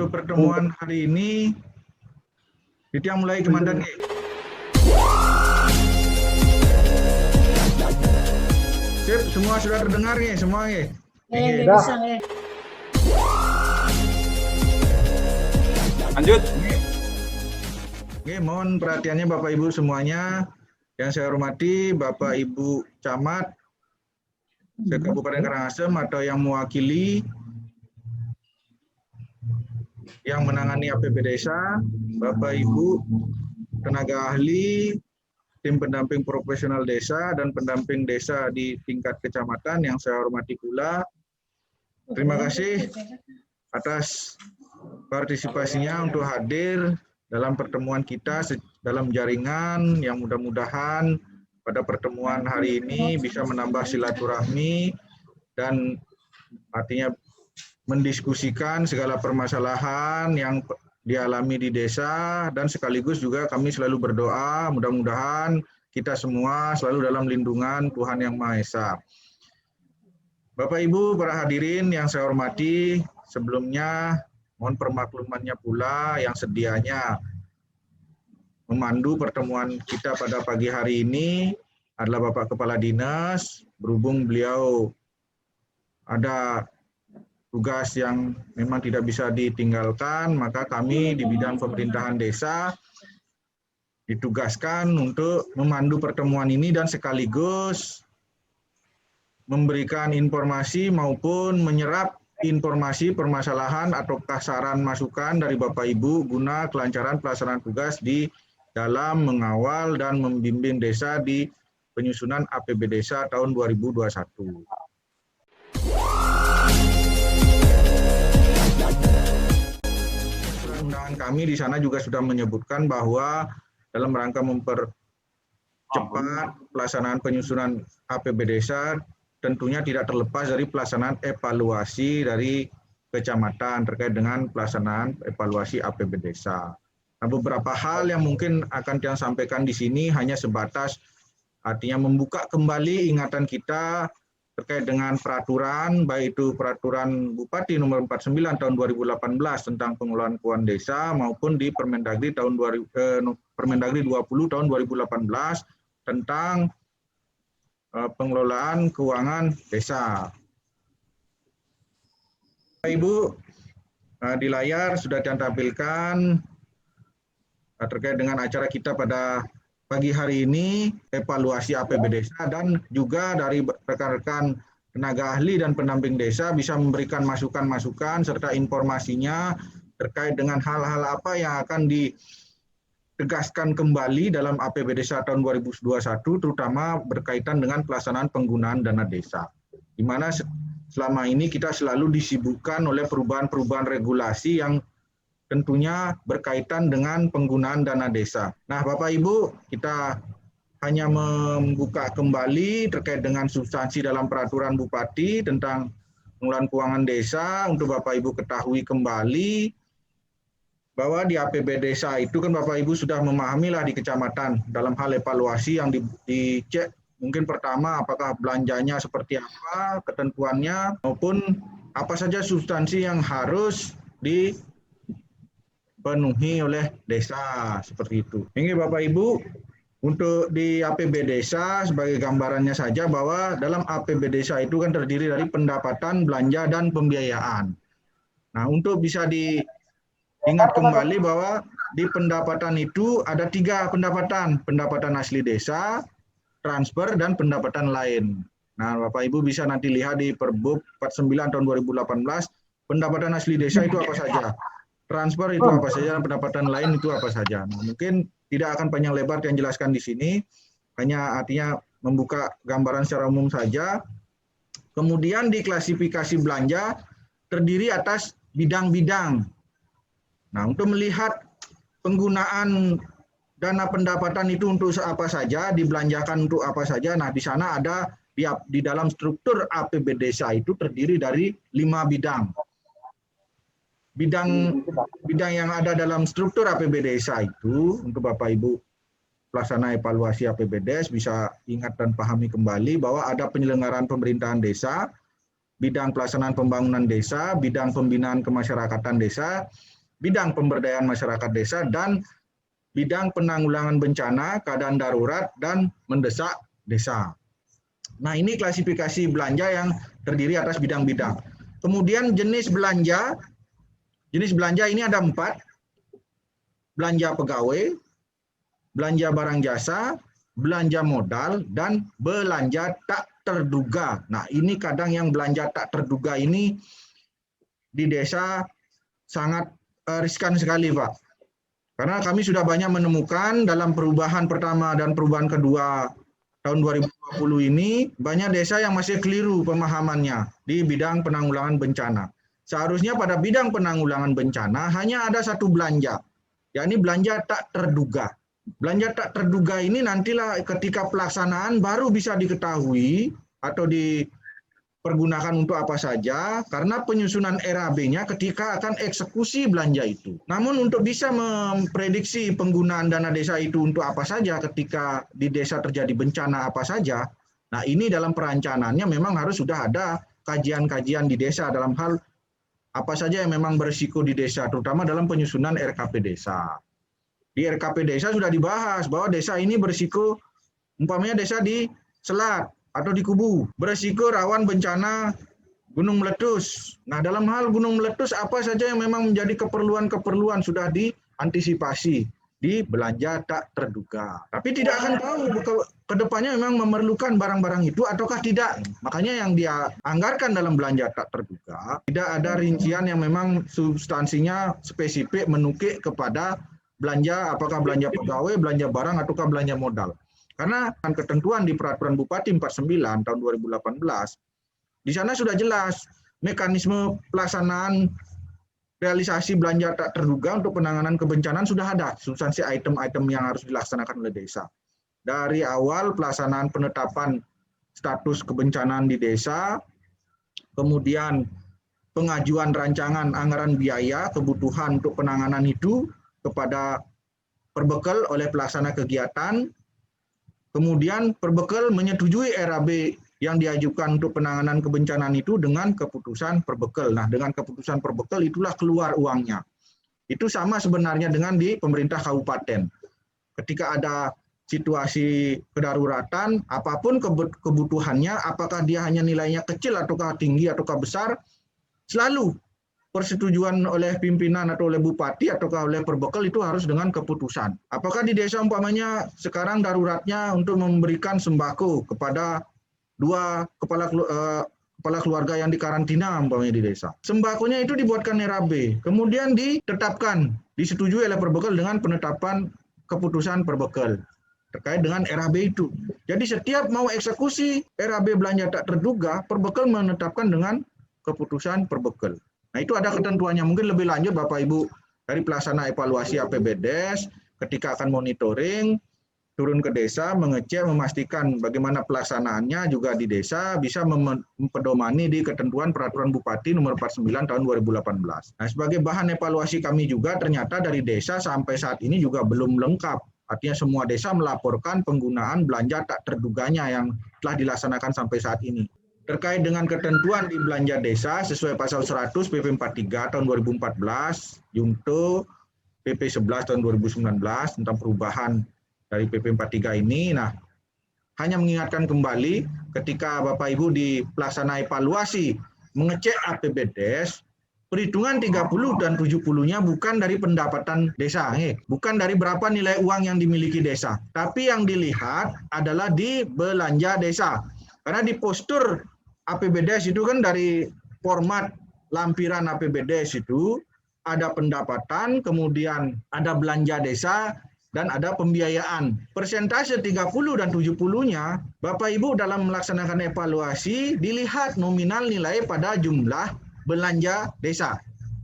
Untuk pertemuan hari ini, kita mulai Komandan. Sip, semua sudah terdengar nih, semua nih. Bisa. Lanjut. Oke, mohon perhatiannya Bapak Ibu semuanya. Yang saya hormati Bapak Ibu Camat Kabupaten Karangasem atau yang mewakili yang menangani APB Desa, Bapak Ibu tenaga ahli, tim pendamping profesional desa dan pendamping desa di tingkat kecamatan yang saya hormati pula. Terima kasih atas partisipasinya untuk hadir dalam pertemuan kita dalam jaringan yang mudah-mudahan pada pertemuan hari ini bisa menambah silaturahmi dan artinya mendiskusikan segala permasalahan yang dialami di desa, dan sekaligus juga kami selalu berdoa mudah-mudahan kita semua selalu dalam lindungan Tuhan Yang Maha Esa. Bapak Ibu para hadirin yang saya hormati, sebelumnya mohon permaklumannya pula yang sedianya memandu pertemuan kita pada pagi hari ini adalah Bapak Kepala Dinas. Berhubung beliau ada tugas yang memang tidak bisa ditinggalkan, maka kami di bidang pemerintahan desa ditugaskan untuk memandu pertemuan ini dan sekaligus memberikan informasi maupun menyerap informasi permasalahan atau saran masukan dari Bapak Ibu guna kelancaran pelaksanaan tugas di dalam mengawal dan membimbing desa di penyusunan APB Desa tahun 2021. Undangan kami di sana juga sudah menyebutkan bahwa dalam rangka mempercepat pelaksanaan penyusunan APB Desa tentunya tidak terlepas dari pelaksanaan evaluasi dari kecamatan terkait dengan pelaksanaan evaluasi APB Desa. Nah, beberapa hal yang mungkin akan saya sampaikan di sini hanya sebatas artinya membuka kembali ingatan kita terkait dengan peraturan, baik itu peraturan Bupati nomor 49 tahun 2018 tentang pengelolaan keuangan desa maupun di Permendagri Permendagri 20 tahun 2018 tentang pengelolaan keuangan desa. Ibu, di layar sudah ditampilkan terkait dengan acara kita pada pagi hari ini, evaluasi APB Desa, dan juga dari rekan-rekan tenaga ahli dan pendamping desa bisa memberikan masukan-masukan serta informasinya terkait dengan hal-hal apa yang akan ditegaskan kembali dalam APB Desa tahun 2021, terutama berkaitan dengan pelaksanaan penggunaan dana desa. Di mana selama ini kita selalu disibukkan oleh perubahan-perubahan regulasi yang tentunya berkaitan dengan penggunaan dana desa. Nah, Bapak Ibu, kita hanya membuka kembali terkait dengan substansi dalam peraturan Bupati tentang pengelolaan keuangan desa untuk Bapak Ibu ketahui kembali bahwa di APB Desa itu kan Bapak Ibu sudah memahami lah di kecamatan dalam hal evaluasi yang dicek mungkin pertama apakah belanjanya seperti apa, ketentuannya maupun apa saja substansi yang harus dipenuhi oleh desa seperti itu. Ini Bapak Ibu, untuk di APB Desa sebagai gambarannya saja bahwa dalam APB Desa itu kan terdiri dari pendapatan, belanja, dan pembiayaan. Nah, untuk bisa diingat kembali bahwa di pendapatan itu ada 3 pendapatan, pendapatan asli desa, transfer, dan pendapatan lain. Nah, Bapak Ibu bisa nanti lihat di Perbup 49 tahun 2018, pendapatan asli desa itu apa saja. Transfer itu apa saja, dan pendapatan lain itu apa saja. Nah, mungkin tidak akan panjang lebar yang jelaskan di sini, hanya artinya membuka gambaran secara umum saja. Kemudian di klasifikasi belanja terdiri atas bidang-bidang. Nah, untuk melihat penggunaan dana pendapatan itu untuk apa saja, dibelanjakan untuk apa saja, nah di sana ada di dalam struktur APB Desa itu terdiri dari 5 bidang. Bidang yang ada dalam struktur APB Desa itu, untuk Bapak Ibu pelaksana evaluasi APB Desa bisa ingat dan pahami kembali bahwa ada penyelenggaraan pemerintahan desa, bidang pelaksanaan pembangunan desa, bidang pembinaan kemasyarakatan desa, bidang pemberdayaan masyarakat desa, dan bidang penanggulangan bencana, keadaan darurat, dan mendesak desa. Nah, ini klasifikasi belanja yang terdiri atas bidang-bidang. Kemudian jenis belanja ini ada 4, belanja pegawai, belanja barang jasa, belanja modal, dan belanja tak terduga. Nah, ini kadang yang belanja tak terduga ini di desa sangat riskan sekali, Pak. Karena kami sudah banyak menemukan dalam perubahan pertama dan perubahan kedua tahun 2020 ini, banyak desa yang masih keliru pemahamannya di bidang penanggulangan bencana. Seharusnya pada bidang penanggulangan bencana hanya ada satu belanja, yakni belanja tak terduga. Belanja tak terduga ini nantilah ketika pelaksanaan baru bisa diketahui atau dipergunakan untuk apa saja, karena penyusunan RAB-nya ketika akan eksekusi belanja itu. Namun untuk bisa memprediksi penggunaan dana desa itu untuk apa saja ketika di desa terjadi bencana apa saja, nah ini dalam perencanaannya memang harus sudah ada kajian-kajian di desa dalam hal apa saja yang memang berisiko di desa, terutama dalam penyusunan RKP desa. Di RKP desa sudah dibahas bahwa desa ini berisiko, umpamanya desa di Selat atau di Kubu, berisiko rawan bencana gunung meletus. Nah, dalam hal gunung meletus apa saja yang memang menjadi keperluan-keperluan sudah diantisipasi di belanja tak terduga. Tapi tidak akan tahu ke depannya memang memerlukan barang-barang itu ataukah tidak. Makanya yang dia anggarkan dalam belanja tak terduga, tidak ada rincian yang memang substansinya spesifik menukik kepada belanja, apakah belanja pegawai, belanja barang, ataukah belanja modal. Karena ketentuan di Peraturan Bupati 49 tahun 2018, di sana sudah jelas mekanisme pelaksanaan realisasi belanja tak terduga untuk penanganan kebencanaan sudah ada, substansi item-item yang harus dilaksanakan oleh desa. Dari awal pelaksanaan penetapan status kebencanaan di desa, kemudian pengajuan rancangan anggaran biaya kebutuhan untuk penanganan itu kepada perbekal oleh pelaksana kegiatan, kemudian perbekal menyetujui RAB yang diajukan untuk penanganan kebencanaan itu dengan keputusan perbekal. Nah, dengan keputusan perbekal itulah keluar uangnya. Itu sama sebenarnya dengan di pemerintah kabupaten. Ketika ada situasi kedaruratan, apapun kebutuhannya, apakah dia hanya nilainya kecil ataukah tinggi ataukah besar, selalu persetujuan oleh pimpinan atau oleh bupati ataukah oleh perbekal itu harus dengan keputusan. Apakah di desa umpamanya sekarang daruratnya untuk memberikan sembako kepada 2 kepala keluarga yang dikarantina umpamanya di desa. Sembakonya itu dibuatkan RAB, kemudian ditetapkan, disetujui oleh perbekal dengan penetapan keputusan perbekal terkait dengan RAB itu. Jadi setiap mau eksekusi RAB belanja tak terduga, perbekal menetapkan dengan keputusan perbekal. Nah, itu ada ketentuannya. Mungkin lebih lanjut Bapak Ibu dari pelaksana evaluasi APBDes ketika akan monitoring, turun ke desa, mengecek, memastikan bagaimana pelaksanaannya juga di desa bisa mempedomani di ketentuan Peraturan Bupati nomor 49 tahun 2018. Nah, sebagai bahan evaluasi kami juga ternyata dari desa sampai saat ini juga belum lengkap. Artinya semua desa melaporkan penggunaan belanja tak terduganya yang telah dilaksanakan sampai saat ini. Terkait dengan ketentuan di belanja desa sesuai pasal 100 PP 43 tahun 2014, Junto PP 11 tahun 2019 tentang perubahan dari PP 43 ini. Nah, hanya mengingatkan kembali ketika Bapak Ibu di pelaksana evaluasi mengecek APBDes, perhitungan 30 dan 70-nya bukan dari pendapatan desa, bukan dari berapa nilai uang yang dimiliki desa, tapi yang dilihat adalah di belanja desa. Karena di postur APBDes itu kan dari format lampiran APBDes itu ada pendapatan, kemudian ada belanja desa, dan ada pembiayaan. Persentase 30 dan 70-nya, Bapak Ibu dalam melaksanakan evaluasi dilihat nominal nilai pada jumlah belanja desa.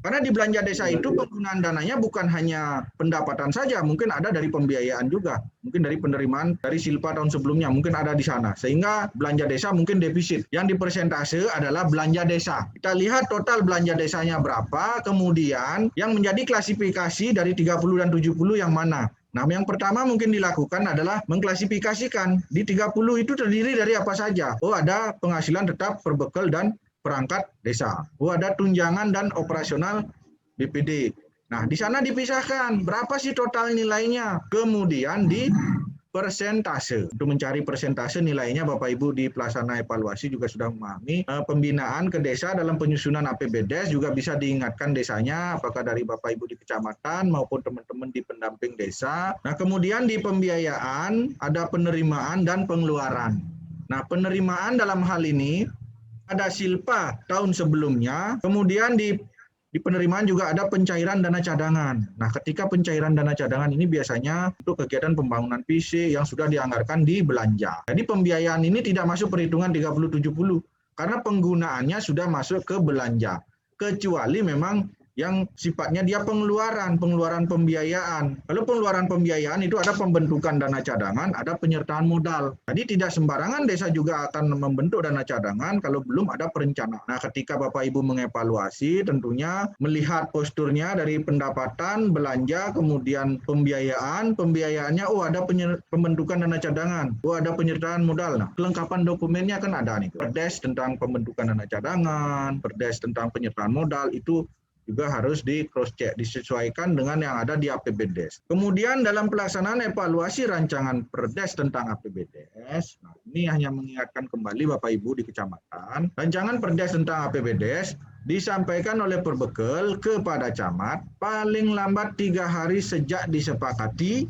Karena di belanja desa itu penggunaan dananya bukan hanya pendapatan saja, mungkin ada dari pembiayaan juga, mungkin dari penerimaan dari silpa tahun sebelumnya, mungkin ada di sana. Sehingga belanja desa mungkin defisit. Yang dipersentase adalah belanja desa. Kita lihat total belanja desanya berapa, kemudian yang menjadi klasifikasi dari 30 dan 70 yang mana. Nah, yang pertama mungkin dilakukan adalah mengklasifikasikan di 30 itu terdiri dari apa saja. Oh, ada penghasilan tetap, perbekal, dan perangkat desa. Oh, ada tunjangan dan operasional BPD. Nah, di sana dipisahkan berapa sih total nilainya. Kemudian di persentase. Untuk mencari persentase nilainya, Bapak Ibu di pelaksana evaluasi juga sudah memahami pembinaan ke desa dalam penyusunan APBDes juga bisa diingatkan desanya, apakah dari Bapak Ibu di kecamatan maupun teman-teman di pendamping desa. Nah, kemudian di pembiayaan ada penerimaan dan pengeluaran. Nah, penerimaan dalam hal ini ada silpa tahun sebelumnya, kemudian di penerimaan juga ada pencairan dana cadangan. Nah, ketika pencairan dana cadangan ini biasanya untuk kegiatan pembangunan fisik yang sudah dianggarkan di belanja. Jadi pembiayaan ini tidak masuk perhitungan 30-70 karena penggunaannya sudah masuk ke belanja. Kecuali memang yang sifatnya dia pengeluaran pembiayaan. Kalau pengeluaran pembiayaan itu ada pembentukan dana cadangan, ada penyertaan modal. Jadi tidak sembarangan desa juga akan membentuk dana cadangan kalau belum ada perencanaan. Nah, ketika Bapak Ibu mengevaluasi, tentunya melihat posturnya dari pendapatan, belanja, kemudian pembiayaannya, ada pembentukan dana cadangan, ada penyertaan modal. Nah, kelengkapan dokumennya kan ada nih. Perdes tentang pembentukan dana cadangan, perdes tentang penyertaan modal itu juga harus di cross check, disesuaikan dengan yang ada di APBDes. Kemudian dalam pelaksanaan evaluasi rancangan perdes tentang APBDes, nah ini hanya mengingatkan kembali Bapak Ibu di kecamatan, rancangan perdes tentang APBDes disampaikan oleh Perbekel kepada camat paling lambat 3 hari sejak disepakati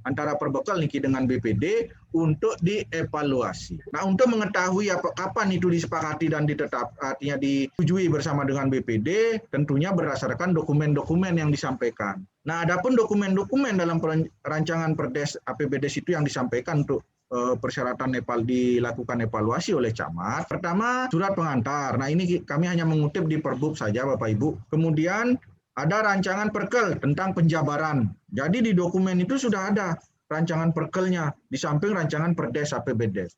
antara Perbekel niki dengan BPD untuk dievaluasi. Nah, untuk mengetahui kapan itu disepakati dan artinya disetujui bersama dengan BPD, tentunya berdasarkan dokumen-dokumen yang disampaikan. Nah, adapun dokumen-dokumen dalam rancangan perdes APBDes itu yang disampaikan untuk persyaratan dilakukan evaluasi oleh camat. Pertama, surat pengantar. Nah, ini kami hanya mengutip di Perbub saja, Bapak Ibu. Kemudian ada rancangan perkel tentang penjabaran. Jadi di dokumen itu sudah ada rancangan perkelnya di samping rancangan perdes APBDes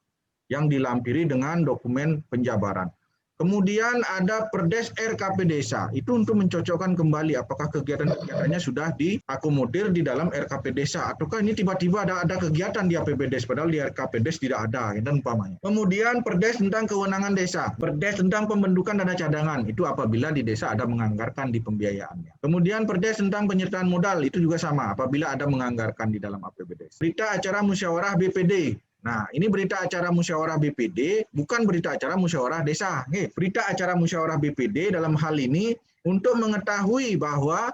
yang dilampiri dengan dokumen penjabaran. Kemudian ada perdes RKP desa, itu untuk mencocokkan kembali apakah kegiatan-kegiatannya sudah diakomodir di dalam RKP desa ataukah ini tiba-tiba ada kegiatan di APBDes padahal di RKPDes tidak ada dan umpamanya. Kemudian perdes tentang kewenangan desa, perdes tentang pembentukan dana cadangan, itu apabila di desa ada menganggarkan di pembiayaannya. Kemudian perdes tentang penyertaan modal, itu juga sama apabila ada menganggarkan di dalam APBDes. Berita acara musyawarah BPD. Nah, ini berita acara musyawarah BPD, bukan berita acara musyawarah desa. Berita acara musyawarah BPD dalam hal ini untuk mengetahui bahwa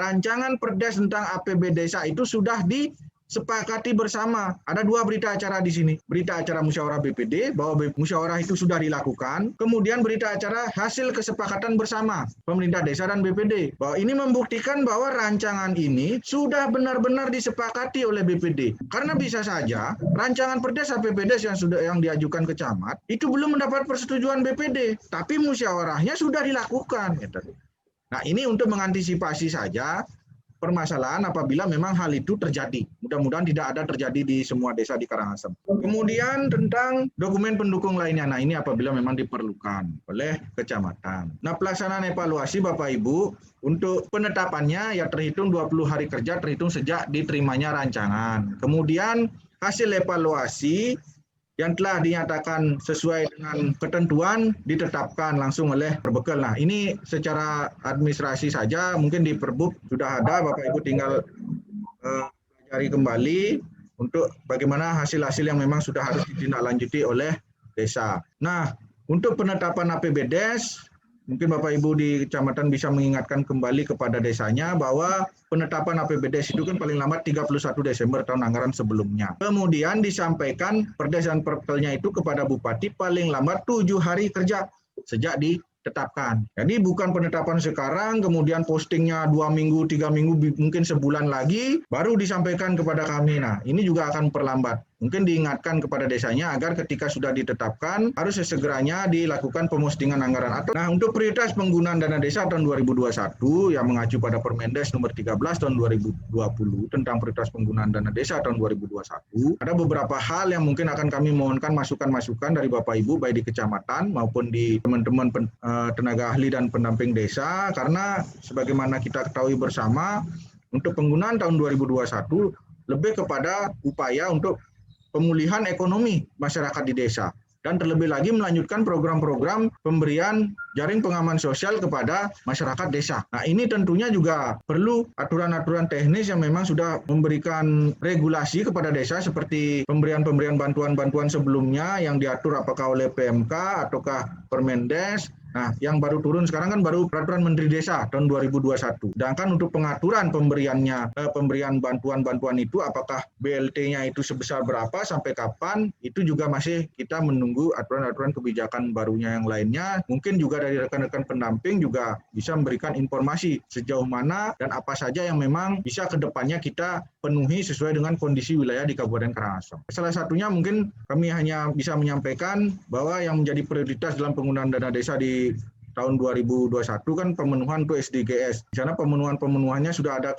rancangan perdes tentang APB desa itu sudah disepakati bersama. Ada 2 berita acara di sini. Berita acara musyawarah BPD, bahwa musyawarah itu sudah dilakukan. Kemudian berita acara hasil kesepakatan bersama pemerintah desa dan BPD. Bahwa ini membuktikan bahwa rancangan ini sudah benar-benar disepakati oleh BPD. Karena bisa saja rancangan perdes APBDes yang diajukan ke camat itu belum mendapat persetujuan BPD, tapi musyawarahnya sudah dilakukan. Nah, ini untuk mengantisipasi saja permasalahan apabila memang hal itu terjadi. Mudah-mudahan tidak ada terjadi di semua desa di Karangasem. Kemudian tentang dokumen pendukung lainnya. Nah, ini apabila memang diperlukan oleh kecamatan. Nah, pelaksanaan evaluasi Bapak Ibu untuk penetapannya ya terhitung 20 hari kerja terhitung sejak diterimanya rancangan. Kemudian hasil evaluasi yang telah dinyatakan sesuai dengan ketentuan ditetapkan langsung oleh Perbekel. Nah, ini secara administrasi saja, mungkin di Perbub sudah ada, Bapak Ibu tinggal pelajari kembali untuk bagaimana hasil-hasil yang memang sudah harus ditindaklanjuti oleh desa. Nah, untuk penetapan APBDes, mungkin Bapak Ibu di kecamatan bisa mengingatkan kembali kepada desanya bahwa penetapan APBDes itu kan paling lambat 31 Desember tahun anggaran sebelumnya. Kemudian disampaikan perdes dan perkelnya itu kepada Bupati paling lambat 7 hari kerja sejak ditetapkan. Jadi bukan penetapan sekarang, kemudian postingnya 2 minggu, 3 minggu, mungkin sebulan lagi, baru disampaikan kepada kami. Nah, ini juga akan perlambat. Mungkin diingatkan kepada desanya agar ketika sudah ditetapkan harus sesegeranya dilakukan pemustingan anggaran. Nah, untuk prioritas penggunaan dana desa tahun 2021 yang mengacu pada Permendes nomor 13 tahun 2020 tentang prioritas penggunaan dana desa tahun 2021, ada beberapa hal yang mungkin akan kami mohonkan masukan-masukan dari Bapak Ibu baik di kecamatan maupun di teman-teman tenaga ahli dan pendamping desa, karena sebagaimana kita ketahui bersama untuk penggunaan tahun 2021 lebih kepada upaya untuk pemulihan ekonomi masyarakat di desa. dan terlebih lagi melanjutkan program-program pemberian jaring pengaman sosial kepada masyarakat desa. Nah, ini tentunya juga perlu aturan-aturan teknis yang memang sudah memberikan regulasi kepada desa seperti pemberian bantuan-bantuan sebelumnya yang diatur apakah oleh PMK ataukah Permendes. Nah, yang baru turun sekarang kan baru Peraturan Menteri Desa tahun 2021. Sedangkan untuk pengaturan pemberian bantuan-bantuan itu apakah BLT-nya itu sebesar berapa sampai kapan, itu juga masih kita menunggu aturan-aturan kebijakan barunya yang lainnya. Mungkin juga dari rekan-rekan pendamping juga bisa memberikan informasi sejauh mana dan apa saja yang memang bisa ke depannya kita penuhi sesuai dengan kondisi wilayah di Kabupaten Karangasem. Salah satunya mungkin kami hanya bisa menyampaikan bahwa yang menjadi prioritas dalam penggunaan dana desa di tahun 2021 kan pemenuhan untuk SDGs. Di sana pemenuhannya sudah ada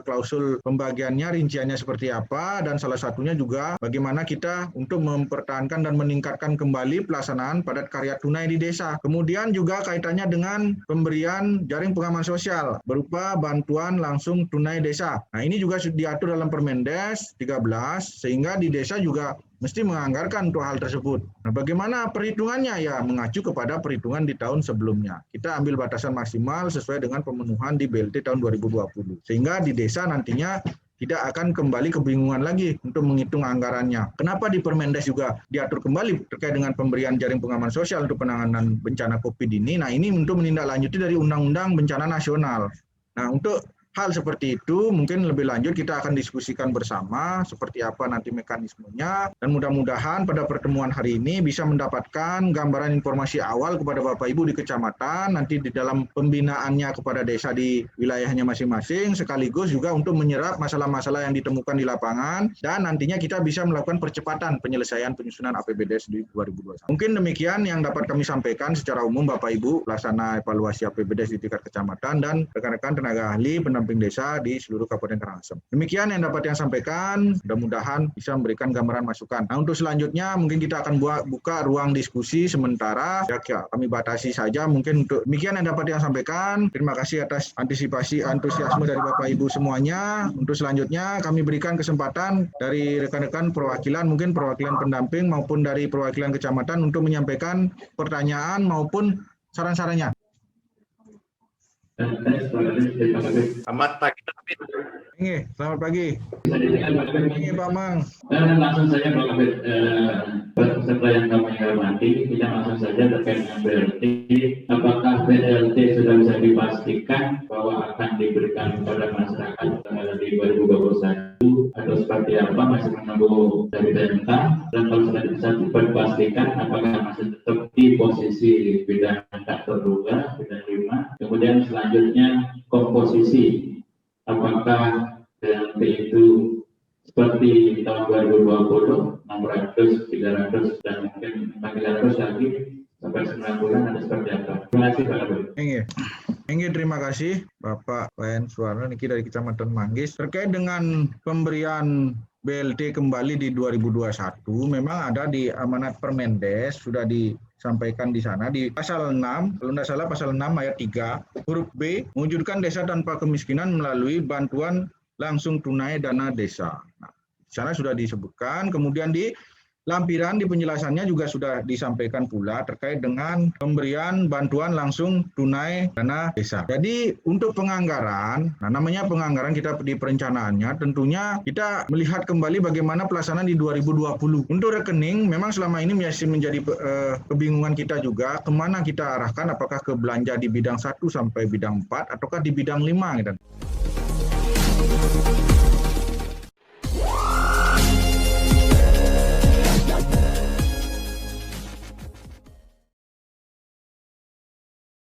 klausul pembagiannya, rinciannya seperti apa, dan salah satunya juga bagaimana kita untuk mempertahankan dan meningkatkan kembali pelaksanaan padat karya tunai di desa. Kemudian juga kaitannya dengan pemberian jaring pengaman sosial berupa bantuan langsung tunai desa. Nah, ini juga diatur dalam Permendes 13 sehingga di desa juga mesti menganggarkan untuk hal tersebut. Nah, bagaimana perhitungannya? Ya, mengacu kepada perhitungan di tahun sebelumnya. Kita ambil batasan maksimal sesuai dengan pemenuhan di BLT tahun 2020. Sehingga di desa nantinya tidak akan kembali kebingungan lagi untuk menghitung anggarannya. Kenapa di Permendes juga diatur kembali terkait dengan pemberian jaring pengaman sosial untuk penanganan bencana COVID ini? Nah, ini untuk menindaklanjuti dari Undang-Undang Bencana Nasional. Nah, untuk hal seperti itu mungkin lebih lanjut kita akan diskusikan bersama seperti apa nanti mekanismenya, dan mudah-mudahan pada pertemuan hari ini bisa mendapatkan gambaran informasi awal kepada Bapak Ibu di kecamatan, nanti di dalam pembinaannya kepada desa di wilayahnya masing-masing, sekaligus juga untuk menyerap masalah-masalah yang ditemukan di lapangan, dan nantinya kita bisa melakukan percepatan penyelesaian penyusunan APBDes di 2021. Mungkin demikian yang dapat kami sampaikan secara umum Bapak Ibu, pelaksana evaluasi APBDes di tingkat kecamatan dan rekan-rekan tenaga ahli pendamping desa di seluruh Kabupaten Karangasem. Demikian yang dapat yang sampaikan, mudah-mudahan bisa memberikan gambaran masukan. Nah, untuk selanjutnya mungkin kita akan buka ruang diskusi sementara, ya kami batasi saja mungkin untuk demikian yang dapat yang sampaikan. Terima kasih atas antusiasme dari Bapak Ibu semuanya. Untuk selanjutnya kami berikan kesempatan dari rekan-rekan perwakilan, mungkin perwakilan pendamping maupun dari perwakilan kecamatan untuk menyampaikan pertanyaan maupun saran-sarannya. Selamat pagi, David. Selamat pagi. Pak Mang. Langsung saja Pak Kabit, peserta yang kami hormati, kita langsung saja terkait dengan BLT. Apakah BLT sudah bisa dipastikan bahwa akan diberikan kepada masyarakat di 2021 atau seperti apa, masih menunggu dari PMK? Dan kalau sudah bisa dipastikan, apakah masih tetap di posisi bidang sektor 2, bidang 5? Kemudian selanjutnya komposisi, apakah BLT itu seperti tahun 2020, 600, 300, dan mungkin 400 lagi sampai 9 bulan ada seperti apa? Terima kasih Pak Kabit. Terima kasih Bapak Wayan Suwarno Niki dari Kecamatan Manggis. Terkait dengan pemberian BLT kembali di 2021, memang ada di amanat Permendes, sudah disampaikan di sana di pasal 6, kalau tidak salah pasal 6 ayat 3, huruf B, mewujudkan desa tanpa kemiskinan melalui bantuan langsung tunai dana desa. Nah, di sana sudah disebutkan, kemudian di lampiran di penjelasannya juga sudah disampaikan pula terkait dengan pemberian bantuan langsung tunai dana desa. Jadi untuk penganggaran, nah namanya penganggaran kita di perencanaannya tentunya kita melihat kembali bagaimana pelaksanaan di 2020. Untuk rekening memang selama ini masih menjadi kebingungan kita juga kemana kita arahkan, apakah ke belanja di bidang 1 sampai bidang 4 ataukah di bidang 5 gitu.